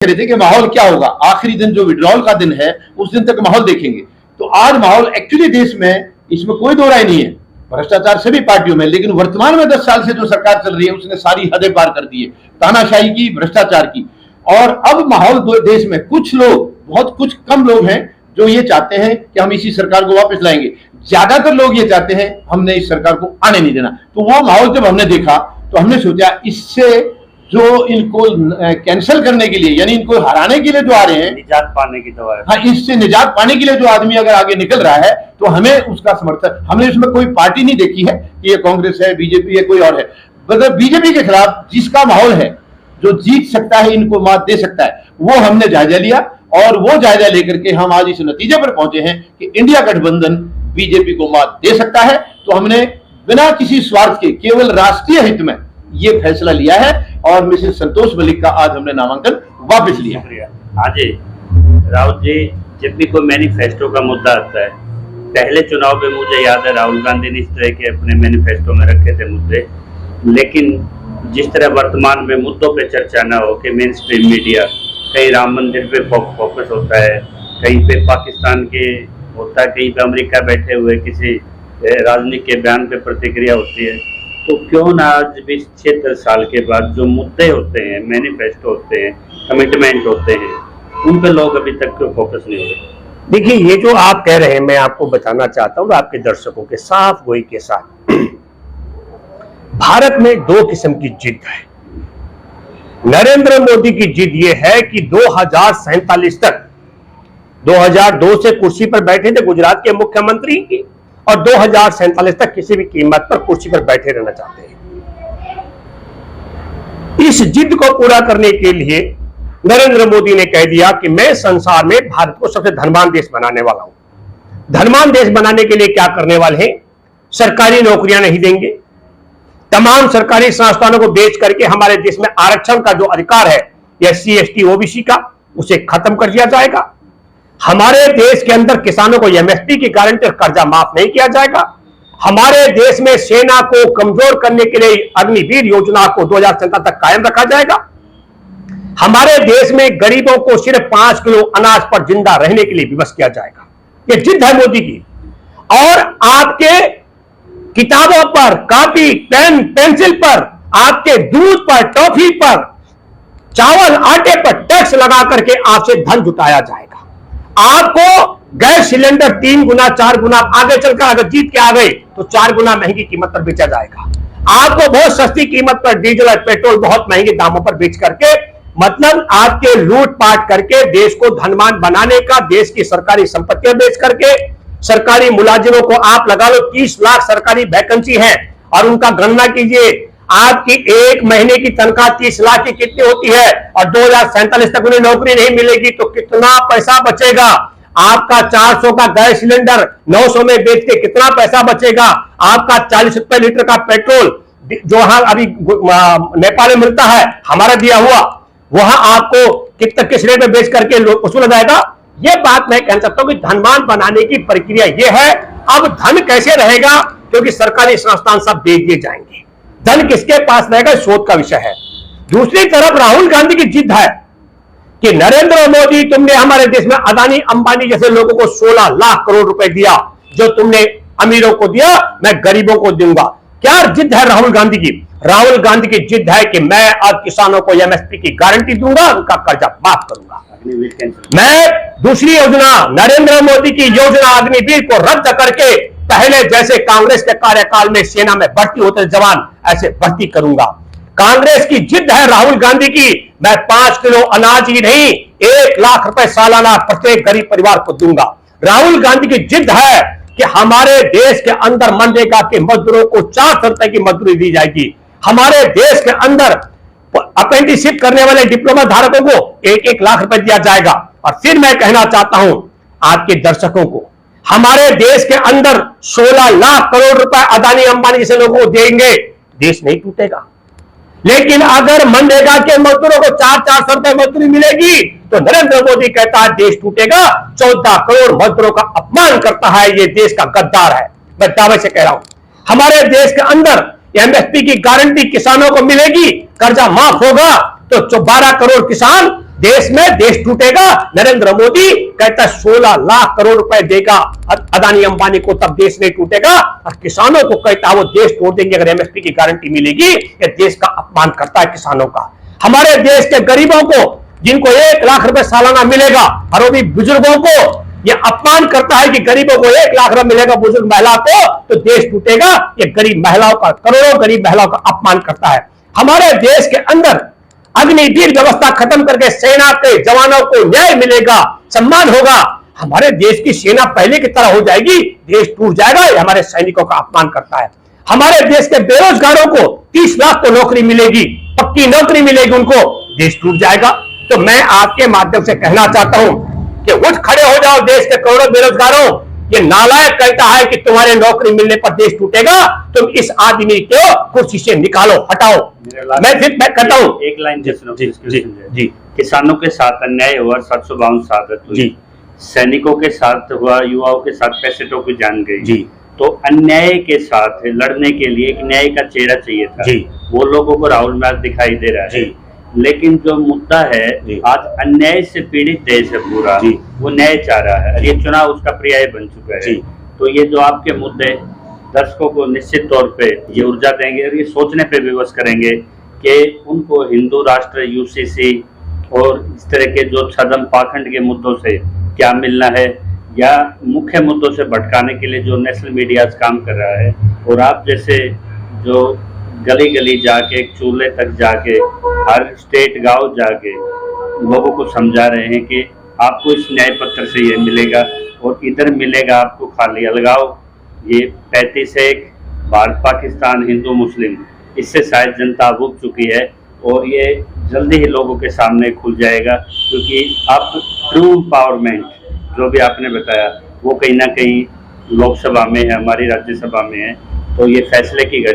रहे थे कि माहौल क्या होगा, आखिरी दिन जो विड्रॉल का दिन है उस दिन तक माहौल देखेंगे। तो आज माहौल एक्चुअली देश में, इसमें कोई दो राय नहीं है, भ्रष्टाचार सभी पार्टियों में, लेकिन वर्तमान में 10 साल से जो सरकार चल रही है उसने सारी हदें पार कर दी है, तानाशाही की, भ्रष्टाचार की। और अब माहौल देश में कुछ लोग, बहुत कुछ कम लोग हैं जो ये चाहते हैं कि हम इसी सरकार को वापस लाएंगे, ज्यादातर लोग ये चाहते हैं हमने इस सरकार को आने नहीं देना। तो वो माहौल जब हमने देखा तो हमने सोचा इससे जो इनको कैंसिल करने के लिए, यानी इनको हराने के लिए जो आ रहे हैं, निजात पाने की दवा है। हाँ, इससे निजात पाने के लिए जो आदमी अगर आगे निकल रहा है तो हमें उसका समर्थन, हमने इसमें कोई पार्टी नहीं देखी है कि ये कांग्रेस है, बीजेपी है, कोई और है। मतलब बीजेपी के खिलाफ जिसका माहौल है, जो जीत सकता है, इनको मात दे सकता है, वो हमने जायजा लिया और वो जायजा लेकर के हम आज इस नतीजे पर पहुंचे हैं कि इंडिया गठबंधन बीजेपी को मात दे सकता है। तो हमने बिना किसी स्वार्थ के, केवल राष्ट्रीय हित में ये फैसला लिया है और मिसेस संतोष मलिक का आज हमने नामांकन वापस लिया। हाँ जी, राहुल जी, जब भी कोई मैनिफेस्टो का मुद्दा आता है, पहले चुनाव में मुझे याद है राहुल गांधी ने इस तरह के अपने मैनिफेस्टो में रखे थे मुद्दे, लेकिन जिस तरह वर्तमान में मुद्दों पे चर्चा न हो कि मेन स्ट्रीम मीडिया कहीं राम मंदिर पे फोकस होता है, कहीं पे पाकिस्तान के होता है, कहीं पे अमेरिका बैठे हुए किसी राजनीतिक के बयान पे प्रतिक्रिया होती है, तो क्यों ना आज भी 76 साल के बाद जो मुद्दे होते हैं, मैनिफेस्टो होते हैं, कमिटमेंट होते हैं, उन पे लोग अभी तक क्यों फोकस नहीं हो रहे? देखिए, ये जो आप कह रहे हैं, मैं आपको बताना चाहता हूं आपके दर्शकों के साफ गोई के साथ, भारत में दो किस्म की जिद है। नरेंद्र मोदी की जिद ये है कि 2047 तक, 2002 से कुर्सी पर बैठे थे गुजरात के मुख्यमंत्री की, और 2047 तक किसी भी कीमत पर कुर्सी पर बैठे रहना चाहते हैं। इस जिद को पूरा करने के लिए नरेंद्र मोदी ने कह दिया कि मैं संसार में भारत को सबसे धनवान देश बनाने वाला हूं। धनवान देश बनाने के लिए क्या करने वाले हैं? सरकारी नौकरियां नहीं देंगे, तमाम सरकारी संस्थानों को बेच करके हमारे देश में आरक्षण का जो अधिकार है, SC ST OBC का, उसे खत्म कर दिया जाएगा। हमारे देश के अंदर किसानों को MSP की गारंटी और कर्जा माफ नहीं किया जाएगा। हमारे देश में सेना को कमजोर करने के लिए अग्निवीर योजना को 2047 तक कायम रखा जाएगा। हमारे देश में गरीबों को सिर्फ 5 किलो अनाज पर जिंदा रहने के लिए विवश किया जाएगा। यह जिद है मोदी की। और आपके किताबों पर, कॉपी, पेन, पेंसिल पर, आपके दूध पर, टॉफी पर, चावल, आटे पर टैक्स लगा करके आपसे धन जुटाया जाएगा। आपको गैस सिलेंडर 3 गुना 4 गुना आगे चलकर अगर जीत के आ गए तो 4 गुना महंगी कीमत पर बेचा जाएगा। आपको बहुत सस्ती कीमत पर डीजल और पेट्रोल बहुत महंगे दामों पर बेच करके, मतलब आपके लूटपाट करके देश को धनवान बनाने का, देश की सरकारी संपत्तियां बेच करके, सरकारी मुलाजिमों को आप लगा लो 30 लाख सरकारी वैकेंसी है और उनका गणना कीजिए, आपकी एक महीने की तनख्वाह 30 लाख की कितनी होती है और 2047 तक उन्हें नौकरी नहीं मिलेगी तो कितना पैसा बचेगा? आपका 400 का गैस सिलेंडर 900 में बेच के कितना पैसा बचेगा? आपका 40 रुपए लीटर का पेट्रोल जो वहां अभी नेपाल में मिलता है, हमारा दिया हुआ, वहां आपको किस रेट में बेच करके वसूला जाएगा? यह बात मैं कह सकता हूं कि धनवान बनाने की प्रक्रिया यह है। अब धन कैसे रहेगा? क्योंकि सरकारी संस्थान सब बेच दिए जाएंगे, धन किसके पास रहेगा, शोध का विषय है। दूसरी तरफ राहुल गांधी की जिद है कि नरेंद्र मोदी, तुमने हमारे देश में अदानी अंबानी जैसे लोगों को 16 लाख करोड़ रुपए दिया, जो तुमने अमीरों को दिया मैं गरीबों को दूंगा। क्या जिद है राहुल गांधी की? राहुल गांधी की जिद है कि मैं अब किसानों को MSP की गारंटी दूंगा, उनका कर्जा माफ करूंगा। मैं दूसरी योजना, नरेंद्र मोदी की योजना अग्निवीर को रद्द करके पहले जैसे कांग्रेस के कार्यकाल में सेना में भर्ती होते जवान, ऐसे भर्ती करूंगा। कांग्रेस की जिद है राहुल गांधी की, मैं 5 किलो अनाज ही नहीं 1 लाख रुपए सालाना प्रत्येक गरीब परिवार को दूंगा। राहुल गांधी की जिद है कि हमारे देश के अंदर मनरेगा के मजदूरों को 400 रुपए की मजदूरी दी जाएगी। हमारे देश के अंदर अप्रेंटिसशिप करने वाले डिप्लोमा धारकों को 1-1 लाख रुपए दिया जाएगा। और फिर मैं कहना चाहता हूं आपके दर्शकों को, हमारे देश के अंदर 16 लाख करोड़ रुपए अदानी अंबानी जैसे लोगों को देंगे, देश नहीं टूटेगा। लेकिन अगर मनरेगा के मजदूरों को 400 रुपए मजदूरी मिलेगी तो नरेंद्र मोदी कहता है देश टूटेगा। 14 करोड़ मजदूरों का अपमान करता है, ये देश का गद्दार है। मैं दावे से कह रहा हूं, हमारे देश के अंदर MSP की गारंटी किसानों को मिलेगी, कर्जा माफ होगा तो 12 करोड़ किसान देश में देश टूटेगा। नरेंद्र मोदी कहता 16 लाख करोड़ रुपए देगा अदानी अंबानी को, तब देश नहीं टूटेगा। और किसानों को कहता वो देश तोड़ देंगे अगर एमएसपी की गारंटी मिलेगी। ये देश का अपमान करता है किसानों का। हमारे देश के गरीबों को जिनको 1 लाख रुपए सालाना मिलेगा, और वो भी बुजुर्गों को, ये अपमान करता है कि गरीबों को 1 लाख रुपए मिलेगा बुजुर्ग महिला को तो देश टूटेगा। ये गरीब महिलाओं का, करोड़ों गरीब महिलाओं का अपमान करता है। हमारे देश के अंदर अग्निवीर व्यवस्था खत्म करके सेना के जवानों को न्याय मिलेगा, सम्मान होगा। हमारे देश की सेना पहले की तरह हो जाएगी, देश टूट जाएगा। ये हमारे सैनिकों का अपमान करता है। हमारे देश के बेरोजगारों को 30 लाख को नौकरी मिलेगी, पक्की नौकरी मिलेगी उनको, देश टूट जाएगा। तो मैं आपके माध्यम से कहना चाहता हूं कि उठ खड़े हो जाओ देश के करोड़ों बेरोजगारों। ये नालायक कहता है कि तुम्हारे नौकरी मिलने पर देश टूटेगा, तुम इस आदमी को कुर्सी से निकालो, हटाओ। मैं कहता हूं एक लाइन जी, जी। किसानों के साथ अन्याय हुआ, 752 शहादत हुई, सैनिकों के साथ हुआ, युवाओं के साथ पैसेटों की जान गई जी। तो अन्याय के साथ लड़ने के लिए एक न्याय का चेहरा चाहिए था जी। वो लोगों को राहुल में आज दिखाई दे रहा है जी। लेकिन जो मुद्दा है आज अन्याय से पीड़ित देश है पूरा, वो न्याय चाह रहा है। ये चुनाव उसका पर्याय बन चुका है। तो ये जो आपके मुद्दे दर्शकों को निश्चित तौर पे ये ऊर्जा देंगे और ये सोचने पे विवश करेंगे कि उनको हिंदू राष्ट्र, यूसीसी और इस तरह के जो छदम पाखंड के मुद्दों से क्या मिलना है, या मुख्य मुद्दों से भटकाने के लिए जो नेशनल मीडिया काम कर रहा है। और आप जैसे जो गली गली जाके, चूल्हे तक जाके, हर स्टेट गांव जाके लोगों को समझा रहे हैं कि आपको इस न्याय पत्र से ये मिलेगा और इधर मिलेगा आपको खाली अलगाव। ये 35-1 भारत पाकिस्तान हिंदू मुस्लिम, इससे शायद जनता भूख चुकी है और ये जल्दी ही लोगों के सामने खुल जाएगा। क्योंकि आप ट्रू एम्पावरमेंट जो भी आपने बताया वो कहीं ना कहीं लोकसभा में है, हमारी राज्यसभा में है। तो ये फैसले की